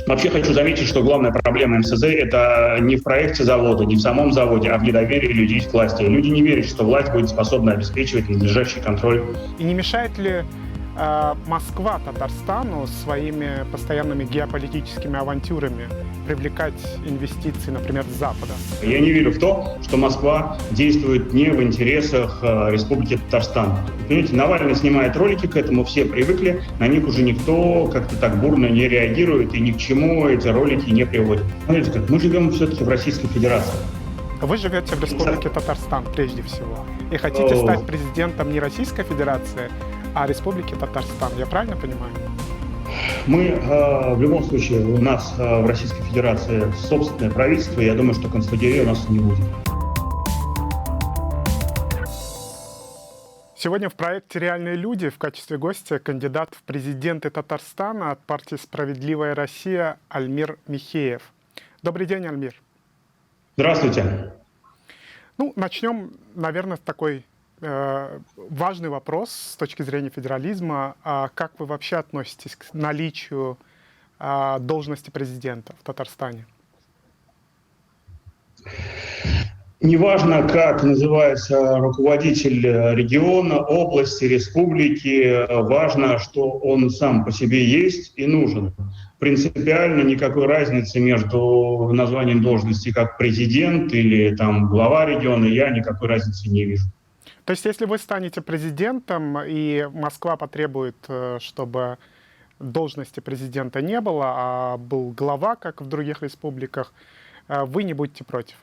Вообще хочу заметить, что главная проблема МСЗ – это не в проекте завода, не в самом заводе, а в недоверии людей к власти. Люди не верят, что власть будет способна обеспечивать надлежащий контроль. И не мешает ли Москва Татарстану своими постоянными геополитическими авантюрами привлекать инвестиции, например, с Запада? Я не верю в то, что Москва действует не в интересах Республики Татарстан. Понимаете, Навальный снимает ролики, к этому все привыкли, на них уже никто как-то так бурно не реагирует и ни к чему эти ролики не приводят. Смотрите, как мы живем все-таки в Российской Федерации. Вы живете в Республике Татарстан прежде всего и хотите стать президентом не Российской Федерации, а Республики Татарстан. Я правильно понимаю? Мы в любом случае, у нас в Российской Федерации собственное правительство, и я думаю, что концлагерей у нас не будет. Сегодня в проекте «Реальные люди» в качестве гостя кандидат в президенты Татарстана от партии «Справедливая Россия» Альмир Михеев. Добрый день, Альмир. Здравствуйте. Начнем, наверное, с такой важный вопрос с точки зрения федерализма. Как вы вообще относитесь к наличию должности президента в Татарстане? Неважно, как называется руководитель региона, области, республики, важно, что он сам по себе есть и нужен. Принципиально никакой разницы между названием должности как президент или там глава региона я никакой разницы не вижу. То есть, если вы станете президентом, и Москва потребует, чтобы должности президента не было, а был глава, как в других республиках, вы не будете против?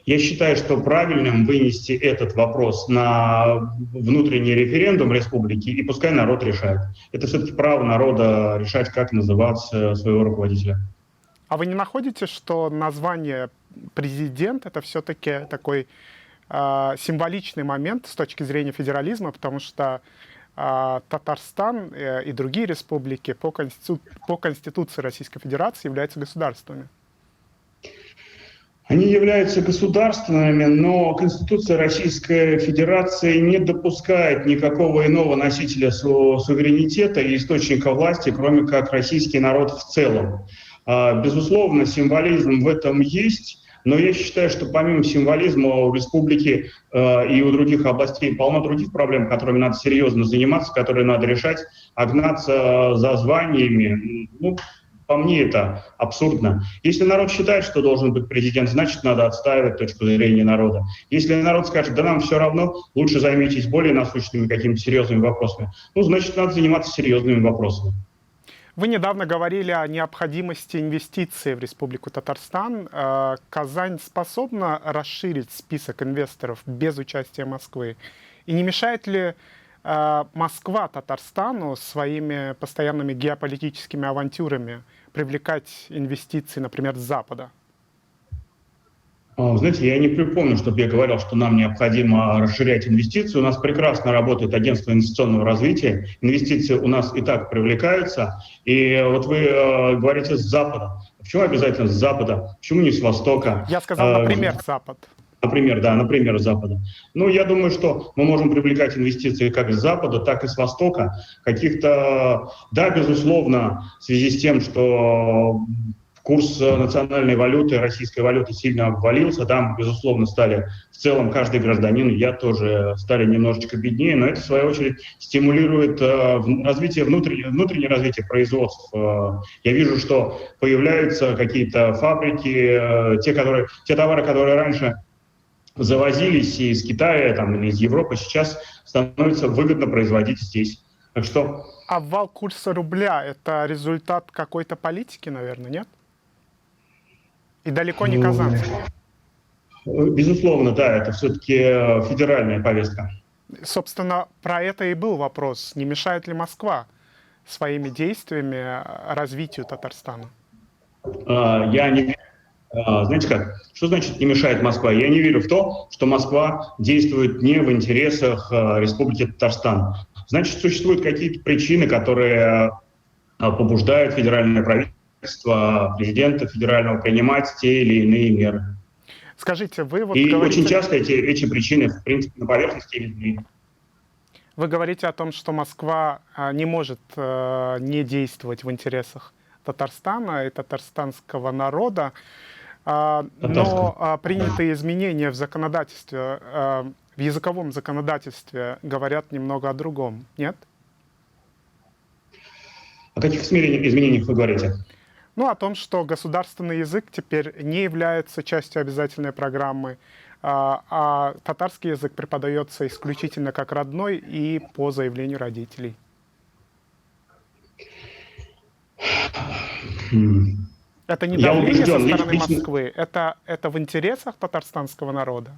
Я считаю, что правильным вынести этот вопрос на внутренний референдум республики, и пускай народ решает. Это все-таки право народа решать, как называть своего руководителя. А вы не находите, что название президент — это все-таки такой символичный момент с точки зрения федерализма, потому что Татарстан и другие республики по Конституции Российской Федерации являются государствами? Они являются государственными, но Конституция Российской Федерации не допускает никакого иного носителя суверенитета и источника власти, кроме как российский народ в целом. Безусловно, символизм в этом есть, но я считаю, что помимо символизма у республики и у других областей полно других проблем, которыми надо серьезно заниматься, которые надо решать, а гнаться за званиями, по мне это абсурдно. Если народ считает, что должен быть президент, значит, надо отстаивать точку зрения народа. Если народ скажет, да нам все равно, лучше займитесь более насущными какими-то серьезными вопросами, значит, надо заниматься серьезными вопросами. Вы недавно говорили о необходимости инвестиций в Республику Татарстан. Казань способна расширить список инвесторов без участия Москвы? И не мешает ли Москва Татарстану своими постоянными геополитическими авантюрами привлекать инвестиции, например, с Запада? Знаете, я не припомню, чтобы я говорил, что нам необходимо расширять инвестиции. У нас прекрасно работает агентство инвестиционного развития. Инвестиции у нас и так привлекаются. И вот вы говорите с Запада. Почему обязательно с Запада? Почему не с Востока? Я сказал, например, Запад. Например, с Запада. Я думаю, что мы можем привлекать инвестиции как с Запада, так и с Востока. Да, безусловно, в связи с тем, что курс национальной валюты, российской валюты сильно обвалился, да, мы, безусловно, стали, в целом, каждый гражданин, я тоже, стали немножечко беднее, но это, в свою очередь, стимулирует внутреннее развитие производств. Я вижу, что появляются какие-то фабрики, те товары, которые раньше завозились из Китая или из Европы, сейчас становится выгодно производить здесь. Так что... Обвал курса рубля — это результат какой-то политики, наверное, нет? И далеко не казанской. Безусловно, да, это все-таки федеральная повестка. Собственно, про это и был вопрос. Не мешает ли Москва своими действиями развитию Татарстана? Я не верю. Знаете как? Что значит не мешает Москва? Я не верю в то, что Москва действует не в интересах Республики Татарстан. Значит, существуют какие-то причины, которые побуждают федеральное правительство, президента федерального принимать те или иные меры. Скажите, вы говорите... очень часто эти причины, в принципе, на поверхности видны. Вы говорите о том, что Москва не может не действовать в интересах Татарстана и татарстанского народа, но принятые изменения в законодательстве, в языковом законодательстве говорят немного о другом, нет? О каких изменениях вы говорите? Ну, о том, что государственный язык теперь не является частью обязательной программы, а татарский язык преподается исключительно как родной и по заявлению родителей. Это не давление со стороны Москвы, это в интересах татарстанского народа?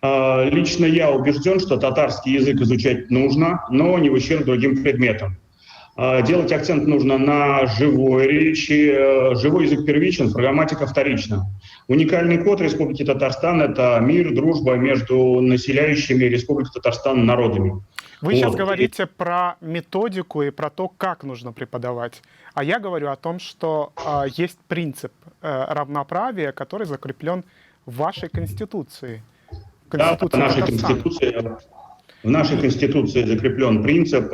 Лично я убежден, что татарский язык изучать нужно, но не в ущерб другим предметам. Делать акцент нужно на живой речи. Живой язык первичен, программатика вторична. Уникальный код Республики Татарстан — это мир, дружба между населяющими Республику Татарстан народами. Вы сейчас говорите про методику и про то, как нужно преподавать. А я говорю о том, что есть принцип равноправия, который закреплен в вашей Конституции. Да, в нашей Конституции закреплен принцип,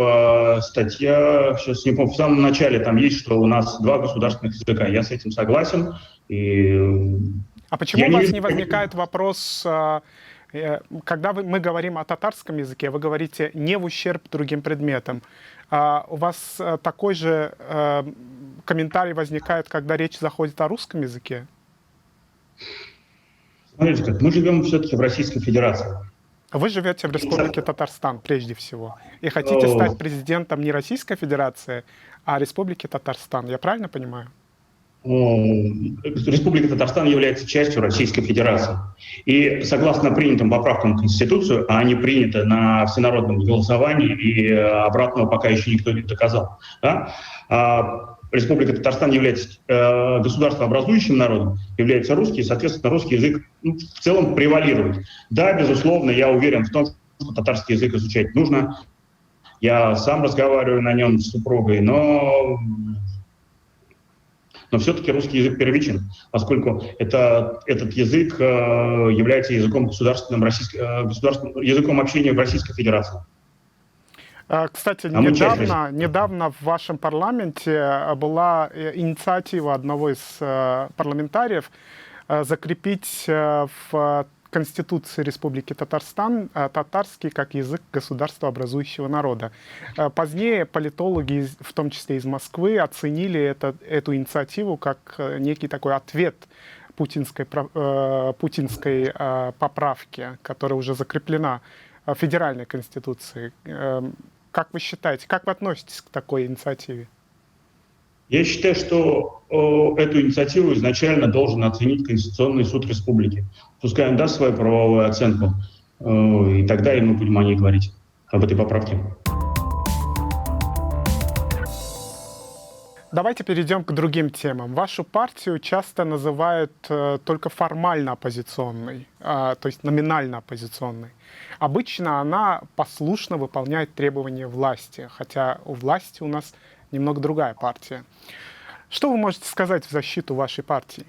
статья, сейчас не помню, в самом начале там есть, что у нас 2 государственных языка. Я с этим согласен. А почему у вас не возникает вопрос, когда мы говорим о татарском языке, вы говорите не в ущерб другим предметам? У вас такой же комментарий возникает, когда речь заходит о русском языке? Смотрите, как мы живем все-таки в Российской Федерации. Вы живете в Республике Татарстан, прежде всего, и хотите стать президентом не Российской Федерации, а Республики Татарстан. Я правильно понимаю? Республика Татарстан является частью Российской Федерации. И согласно принятым поправкам в Конституцию, а они приняты на всенародном голосовании, и обратного пока еще никто не доказал, да? Республика Татарстан является государствообразующим народом, является русский, и, соответственно, русский язык в целом превалирует. Да, безусловно, я уверен в том, что татарский язык изучать нужно. Я сам разговариваю на нем с супругой, но все-таки русский язык первичен, поскольку этот язык является языком языком общения в Российской Федерации. Кстати, недавно в вашем парламенте была инициатива одного из парламентариев закрепить в Конституции Республики Татарстан татарский как язык государствообразующего народа. Позднее политологи, в том числе из Москвы, оценили эту инициативу как некий такой ответ путинской поправке, которая уже закреплена в Федеральной Конституции. Как вы считаете, как вы относитесь к такой инициативе? Я считаю, что эту инициативу изначально должен оценить Конституционный суд Республики. Пускай он даст свою правовую оценку, и тогда и мы будем о ней говорить, об этой поправке. Давайте перейдем к другим темам. Вашу партию часто называют только формально оппозиционной, то есть номинально оппозиционной. Обычно она послушно выполняет требования власти, хотя у власти у нас немного другая партия. Что вы можете сказать в защиту вашей партии?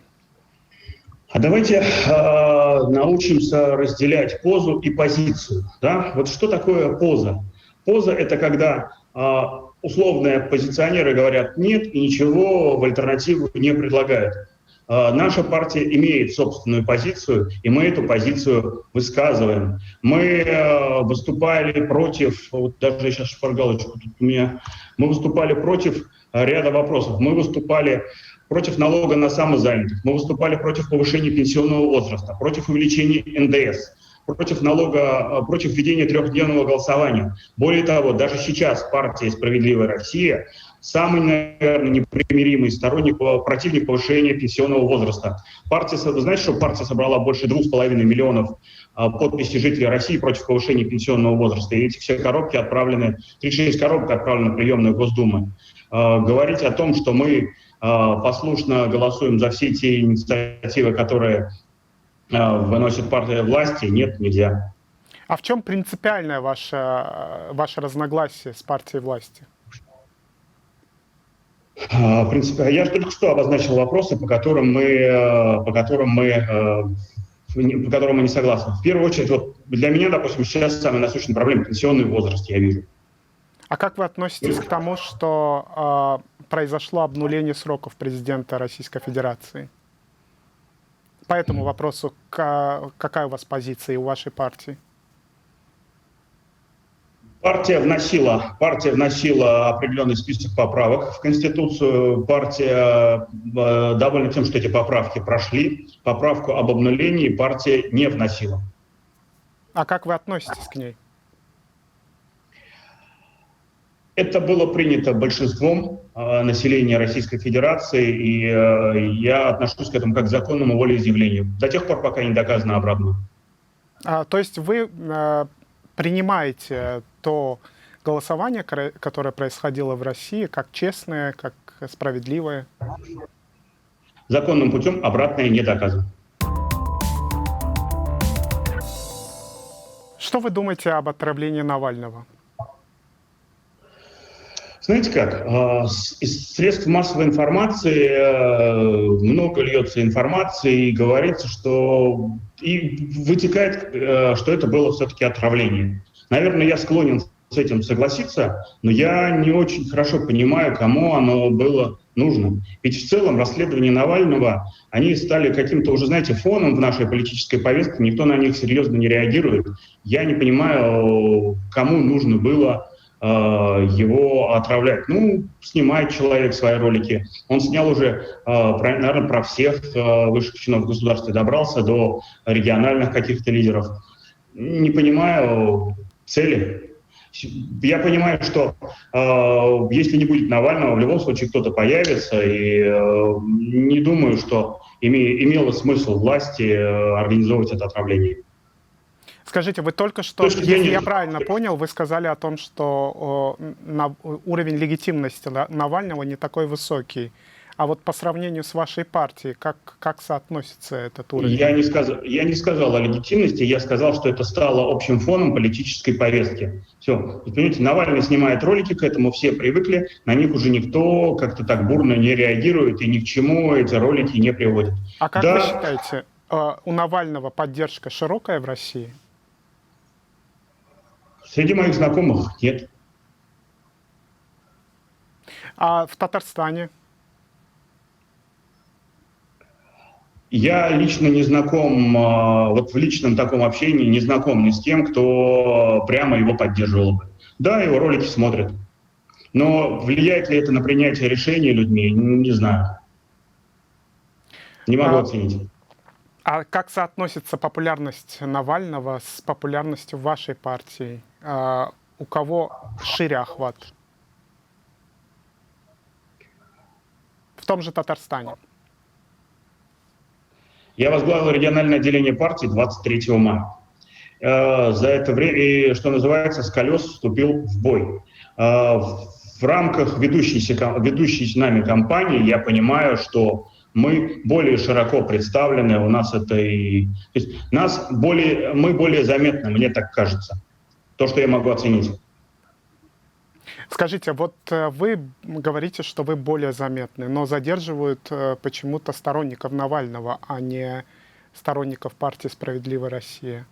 А давайте научимся разделять позу и позицию. Да? Вот что такое поза? Поза — это когда условные оппозиционеры говорят «нет» и ничего в альтернативу не предлагают. Наша партия имеет собственную позицию, и мы эту позицию высказываем. Мы выступали против, вот даже сейчас шпаргалочку тут у меня, мы выступали против ряда вопросов. Мы выступали против налога на самозанятых, мы выступали против повышения пенсионного возраста, против увеличения НДС, против введения 3-дневного голосования. Более того, даже сейчас партия «Справедливая Россия» самый, наверное, непримиримый противник повышения пенсионного возраста. Вы знаете, что партия собрала больше 2,5 миллионов подписей жителей России против повышения пенсионного возраста. И эти все коробки 36 коробок отправлены в приемную Госдумы. Говорить о том, что мы послушно голосуем за все те инициативы, которые выносит партия власти, нет, нельзя. А в чем принципиальное ваше разногласие с партией власти? В принципе, я только что обозначил вопросы, по которым мы не согласны. В первую очередь, вот для меня, допустим, сейчас самая насущная проблема — пенсионный возраст, я вижу. А как вы относитесь к тому, что произошло обнуление сроков президента Российской Федерации. По этому вопросу какая у вас позиция и у вашей партии? Партия вносила определенный список поправок в Конституцию. Партия довольна тем, что эти поправки прошли. Поправку об обнулении партия не вносила. А как вы относитесь к ней? Это было принято большинством населения Российской Федерации, и я отношусь к этому как к законному волеизъявлению. До тех пор, пока не доказано обратное. То есть вы принимаете то голосование, которое происходило в России, как честное, как справедливое? Законным путем обратное не доказано. Что вы думаете об отравлении Навального? Знаете как, из средств массовой информации много льется информации, и говорится, что и вытекает, что это было все-таки отравление. Наверное, я склонен с этим согласиться, но я не очень хорошо понимаю, кому оно было нужно. Ведь в целом расследования Навального, они стали каким-то уже, знаете, фоном в нашей политической повестке, никто на них серьезно не реагирует. Я не понимаю, кому нужно было его отравлять. Ну, снимает человек свои ролики. Он снял уже, наверное, про всех высших чинов государства, добрался до региональных каких-то лидеров. Не понимаю цели. Я понимаю, что если не будет Навального, в любом случае кто-то появится, и не думаю, что имело смысл власти организовывать это отравление. Скажите, вы только что, если я правильно понял, вы сказали о том, что уровень легитимности Навального не такой высокий. А вот по сравнению с вашей партией, как соотносится этот уровень? Я не сказал о легитимности, я сказал, что это стало общим фоном политической повестки. Все. Понимаете, Навальный снимает ролики, к этому все привыкли, на них уже никто как-то так бурно не реагирует, и ни к чему эти ролики не приводят. А как вы считаете, у Навального поддержка широкая в России? Среди моих знакомых нет. А в Татарстане? Я лично не знаком, вот в личном таком общении не знаком ни с кем, кто прямо его поддерживал бы. Да, его ролики смотрят. Но влияет ли это на принятие решений людьми, не знаю. Не могу оценить. А как соотносится популярность Навального с популярностью вашей партии? У кого шире охват? В том же Татарстане. Я возглавил региональное отделение партии 23 мая. За это время, что называется, с колес вступил в бой. В рамках ведущей нами кампании я понимаю, что мы более широко представлены, у нас это и... То есть мы более заметны, мне так кажется. То, что я могу оценить. Скажите, вот вы говорите, что вы более заметны, но задерживают почему-то сторонников Навального, а не сторонников партии «Справедливая Россия».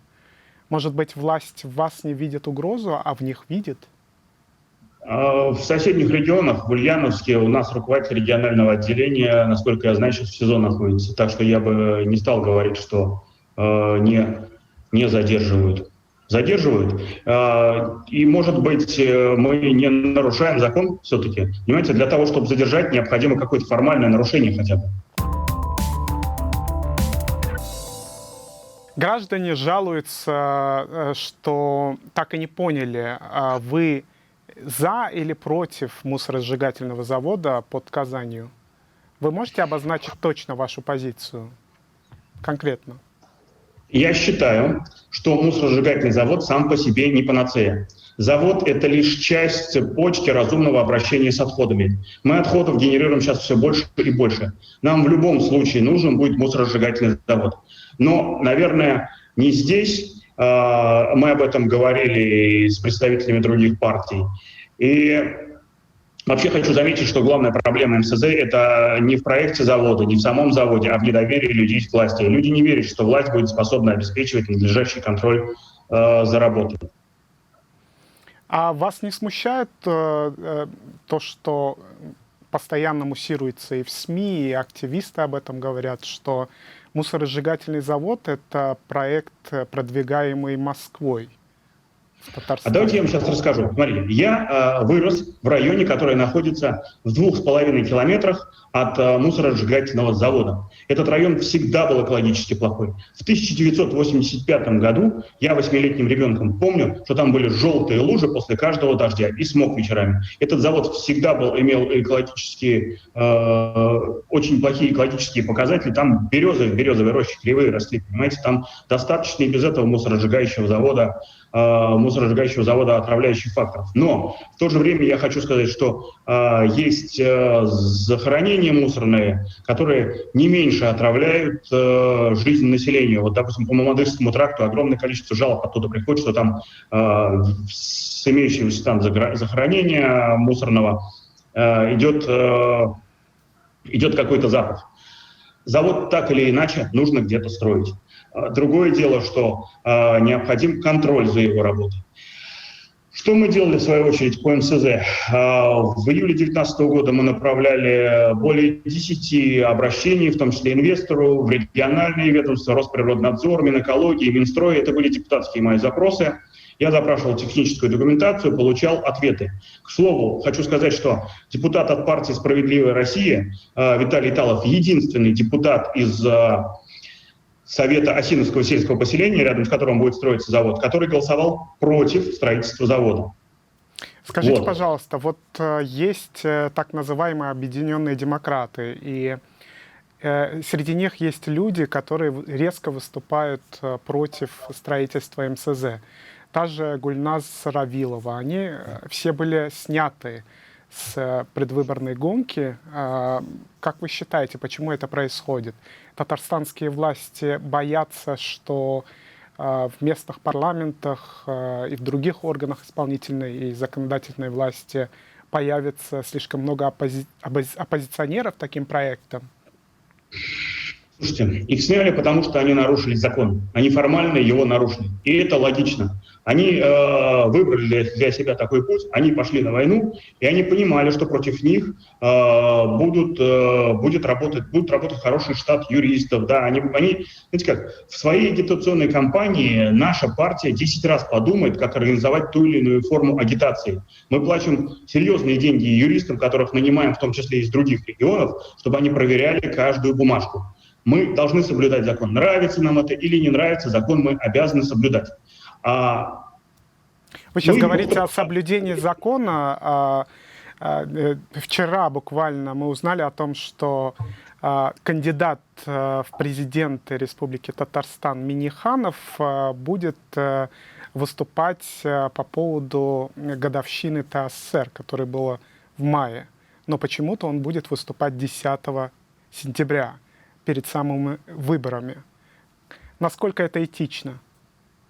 Может быть, власть в вас не видит угрозу, а в них видит? В соседних регионах, в Ульяновске, у нас руководитель регионального отделения, насколько я знаю, сейчас в СИЗО находится. Так что я бы не стал говорить, что не задерживают. Задерживают. И, может быть, мы не нарушаем закон все-таки. Понимаете, для того, чтобы задержать, необходимо какое-то формальное нарушение хотя бы. Граждане жалуются, что так и не поняли, вы за или против мусоросжигательного завода под Казанью. Вы можете обозначить точно вашу позицию? Конкретно. Я считаю, что мусоросжигательный завод сам по себе не панацея. Завод — это лишь часть цепочки разумного обращения с отходами. Мы отходов генерируем сейчас все больше и больше. Нам в любом случае нужен будет мусоросжигательный завод. Но, наверное, не здесь. Мы об этом говорили с представителями других партий. И вообще хочу заметить, что главная проблема МСЗ — это не в проекте завода, не в самом заводе, а в недоверии людей к власти. Люди не верят, что власть будет способна обеспечивать надлежащий контроль за работой. А вас не смущает то, что постоянно муссируется и в СМИ, и активисты об этом говорят, что мусоросжигательный завод — это проект, продвигаемый Москвой в А давайте я Татарстане. вам сейчас расскажу. Смотрите, я вырос в районе, который находится в 2,5 километрах от мусоросжигательного завода. Этот район всегда был экологически плохой. В 1985 году я 8-летним ребенком помню, что там были желтые лужи после каждого дождя и смог вечерами. Этот завод всегда имел экологические, очень плохие экологические показатели. Там березы в березовой роще кривые росли, понимаете, там достаточно и без этого мусоросжигающего завода отравляющих факторов. Но в то же время я хочу сказать, что есть захоронения мусорные, которые не меньше отравляют жизнь населения. Вот, допустим, по Мамадышскому тракту огромное количество жалоб оттуда приходит, что там с имеющегося там захоронения мусорного идет какой-то запах. Завод так или иначе нужно где-то строить. Другое дело, что необходим контроль за его работой. Что мы делали, в свою очередь, по МСЗ? В июле 2019 года мы направляли более 10 обращений, в том числе инвестору, в региональные ведомства, Росприроднадзор, Минэкологии, Минстрой. Это были депутатские мои запросы. Я запрашивал техническую документацию, получал ответы. К слову, хочу сказать, что депутат от партии «Справедливая Россия» Виталий Талов, единственный депутат из Совета Осиновского сельского поселения, рядом с которым будет строиться завод, который голосовал против строительства завода. Скажите, пожалуйста, вот есть так называемые объединенные демократы, и среди них есть люди, которые резко выступают против строительства МСЗ. Та же Гульназ Равилова, они все были сняты с предвыборной гонки. Как вы считаете, почему это происходит? Татарстанские власти боятся, что в местных парламентах и в других органах исполнительной и законодательной власти появится слишком много оппозиционеров таким проектам? Слушайте, их сняли, потому что они нарушили закон. Они формально его нарушили. И это логично. Они выбрали для себя такой путь, они пошли на войну, и они понимали, что против них будет работать хороший штат юристов. Да, они, знаете как, в своей агитационной кампании наша партия 10 раз подумает, как организовать ту или иную форму агитации. Мы платим серьезные деньги юристам, которых нанимаем в том числе из других регионов, чтобы они проверяли каждую бумажку. Мы должны соблюдать закон. Нравится нам это или не нравится, закон мы обязаны соблюдать. Вы сейчас говорите о соблюдении закона. Вчера буквально мы узнали о том, что кандидат в президенты Республики Татарстан Минниханов будет выступать по поводу годовщины ТАССР, которая была в мае. Но почему-то он будет выступать 10 сентября, перед самыми выборами. Насколько это этично?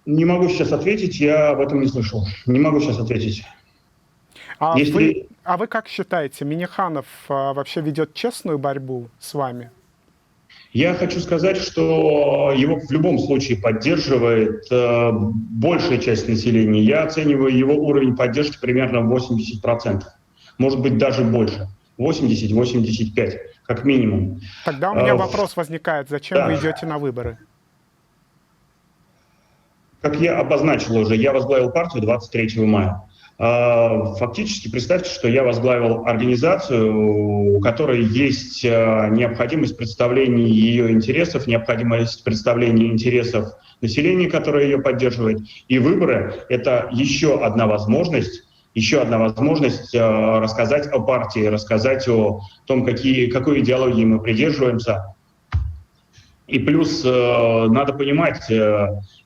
Не могу сейчас ответить, я об этом не слышал. Не могу сейчас ответить. А вы как считаете, Минниханов вообще ведет честную борьбу с вами? Я хочу сказать, что его в любом случае поддерживает большая часть населения. Я оцениваю его уровень поддержки примерно в 80%. Может быть, даже больше. 80-85%, как минимум. Тогда у меня вопрос возникает. Зачем вы идете на выборы? Как я обозначил уже, я возглавил партию 23 мая. Фактически представьте, что я возглавил организацию, у которой есть необходимость представления ее интересов, необходимость представления интересов населения, которое ее поддерживает. И выборы — это еще одна возможность рассказать о партии, рассказать о том, какой идеологии мы придерживаемся. И плюс надо понимать,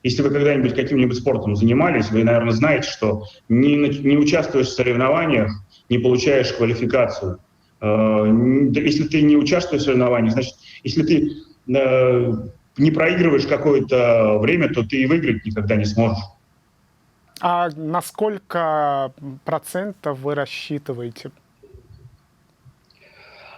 если вы когда-нибудь каким-нибудь спортом занимались, вы, наверное, знаете, что не участвуешь в соревнованиях, не получаешь квалификацию. Если ты не участвуешь в соревнованиях, значит, если ты не проигрываешь какое-то время, то ты и выиграть никогда не сможешь. А на сколько процентов вы рассчитываете?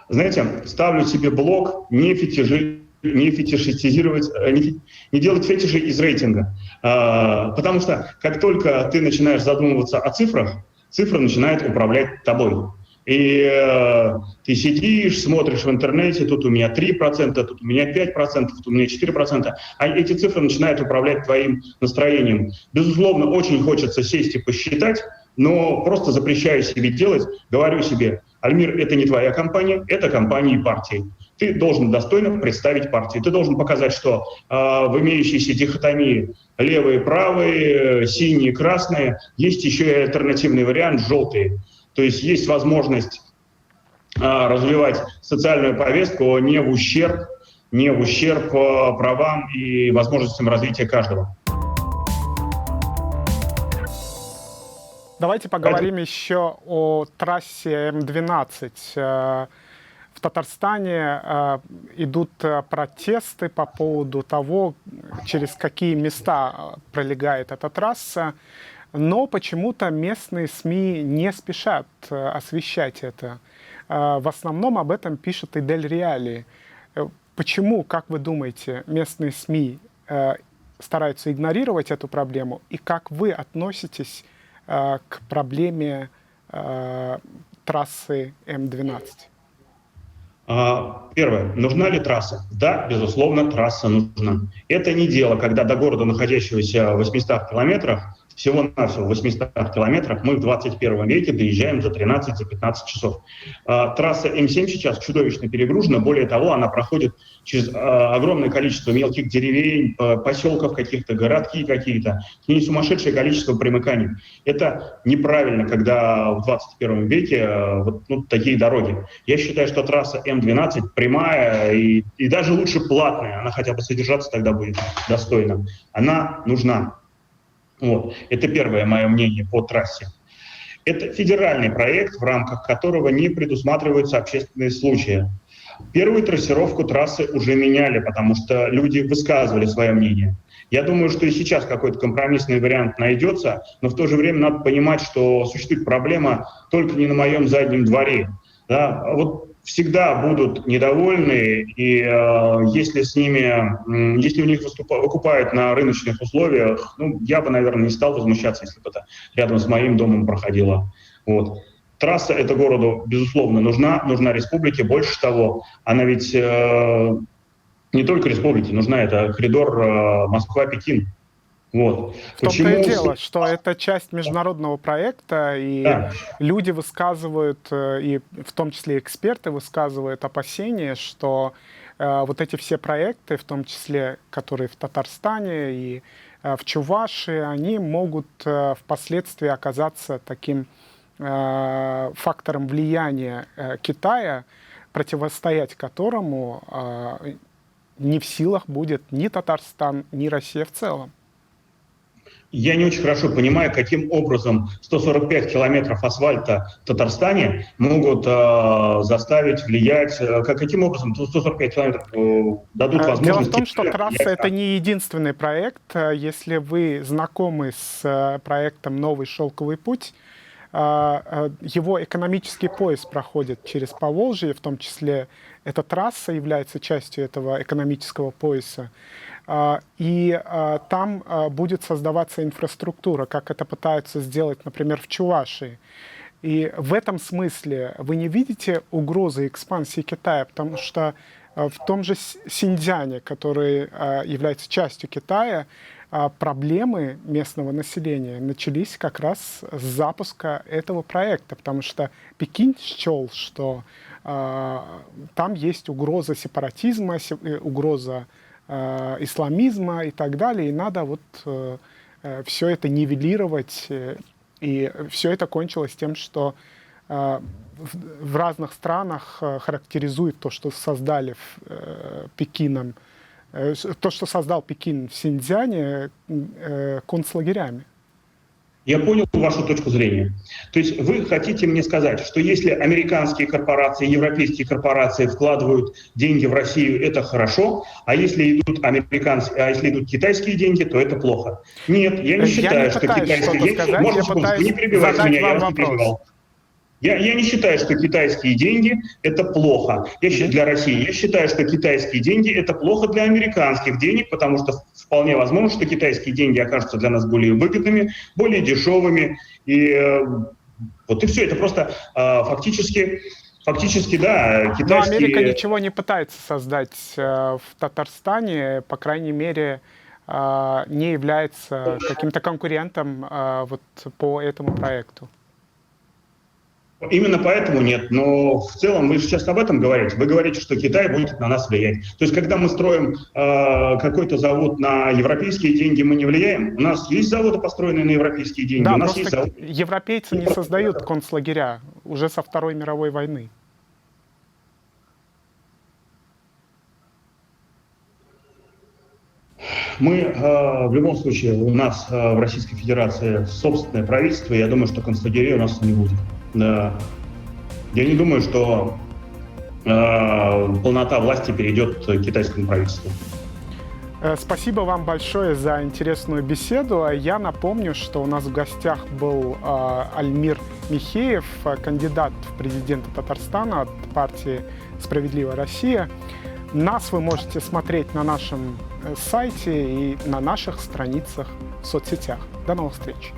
Знаете, ставлю себе блок не фетишизировать, не делать фетиши из рейтинга. Потому что как только ты начинаешь задумываться о цифрах, цифра начинает управлять тобой. И ты сидишь, смотришь в интернете, тут у меня 3%, тут у меня 5%, тут у меня 4%, а эти цифры начинают управлять твоим настроением. Безусловно, очень хочется сесть и посчитать, но просто запрещаю себе делать, говорю себе: Альмир, это не твоя компания, это компания партии. Ты должен достойно представить партию. Ты должен показать, что в имеющейся дихотомии левые, правые, синие, красные, есть еще и альтернативный вариант — желтые. То есть есть возможность развивать социальную повестку не в ущерб правам и возможностям развития каждого. Давайте поговорим еще о трассе М12. В Татарстане идут протесты по поводу того, через какие места пролегает эта трасса, но почему-то местные СМИ не спешат освещать это. В основном об этом пишет и Дель Реали. Почему, как вы думаете, местные СМИ стараются игнорировать эту проблему, и как вы относитесь к проблеме трассы М12? Первое. Нужна ли трасса? Да, безусловно, трасса нужна. Это не дело, когда до города, находящегося в 800 километрах, всего-навсего в 800 километрах, мы в 21 веке доезжаем за 13-15 часов. Трасса М7 сейчас чудовищно перегружена. Более того, она проходит через огромное количество мелких деревень, поселков каких-то, городки какие-то. К ней сумасшедшее количество примыканий. Это неправильно, когда в 21 веке такие дороги. Я считаю, что трасса М12 прямая и даже лучше платная. Она хотя бы содержаться тогда будет достойно. Она нужна. Вот. Это первое мое мнение по трассе. Это федеральный проект, в рамках которого не предусматриваются общественные случаи. Первую трассировку трассы уже меняли, потому что люди высказывали свое мнение. Я думаю, что и сейчас какой-то компромиссный вариант найдется, но в то же время надо понимать, что существует проблема только не на моем заднем дворе. Да? Вот всегда будут недовольны, и если у них выкупают на рыночных условиях, я бы, наверное, не стал возмущаться, если бы это рядом с моим домом проходило. Вот. Трасса эта городу, безусловно, нужна республике. Больше того, она ведь не только республике нужна, это коридор Москва-Пекин. Вот. В том-то и дело, что это часть международного проекта, и да, люди высказывают, и в том числе эксперты высказывают опасения, что вот эти все проекты, в том числе, которые в Татарстане и в Чувашии, они могут впоследствии оказаться таким фактором влияния Китая, противостоять которому не в силах будет ни Татарстан, ни Россия в целом. Я не очень хорошо понимаю, каким образом 145 километров асфальта в Татарстане могут заставить влиять, каким образом 145 километров дадут возможность... Дело в том, что трасса — это не единственный проект. Если вы знакомы с проектом «Новый шелковый путь», его экономический пояс проходит через Поволжье, в том числе эта трасса является частью этого экономического пояса. И там будет создаваться инфраструктура, как это пытаются сделать, например, в Чувашии. И в этом смысле вы не видите угрозы экспансии Китая, потому что в том же Синьцзяне, который является частью Китая, проблемы местного населения начались как раз с запуска этого проекта, потому что Пекин счел, что там есть угроза сепаратизма, угроза исламизма и так далее, и надо все это нивелировать, и все это кончилось тем, что в разных странах характеризует то, что создали Пекином, то, что создал Пекин в Синьцзяне, концлагерями. Я понял вашу точку зрения. То есть вы хотите мне сказать, что если американские корпорации, европейские корпорации вкладывают деньги в Россию, это хорошо, а если идут китайские деньги, то это плохо? Нет, я не считаю, что китайские деньги... Можно секундочку, не перебивайте меня, я вас не перебивал. Я не считаю, что китайские деньги – это плохо для России. Я считаю, что китайские деньги – это плохо для американских денег, потому что вполне возможно, что китайские деньги окажутся для нас более выгодными, более дешевыми. И Вот и все. Это просто фактически, да, Но Америка китайские... ничего не пытается создать в Татарстане, по крайней мере, не является каким-то конкурентом вот по этому проекту. Именно поэтому нет. Но в целом вы же сейчас об этом говорите. Вы говорите, что Китай будет на нас влиять. То есть, когда мы строим какой-то завод на европейские деньги, мы не влияем. У нас есть заводы, построенные на европейские деньги. Да, У нас есть просто заводы. европейцы не создают концлагеря уже со Второй мировой войны. Мы в любом случае, у нас в Российской Федерации собственное правительство, и я думаю, что концлагерей у нас не будет. Да. Я не думаю, что полнота власти перейдет к китайскому правительству. Спасибо вам большое за интересную беседу. Я напомню, что у нас в гостях был Альмир Михеев, кандидат в президенты Татарстана от партии «Справедливая Россия». Нас вы можете смотреть на нашем сайте и на наших страницах в соцсетях. До новых встреч!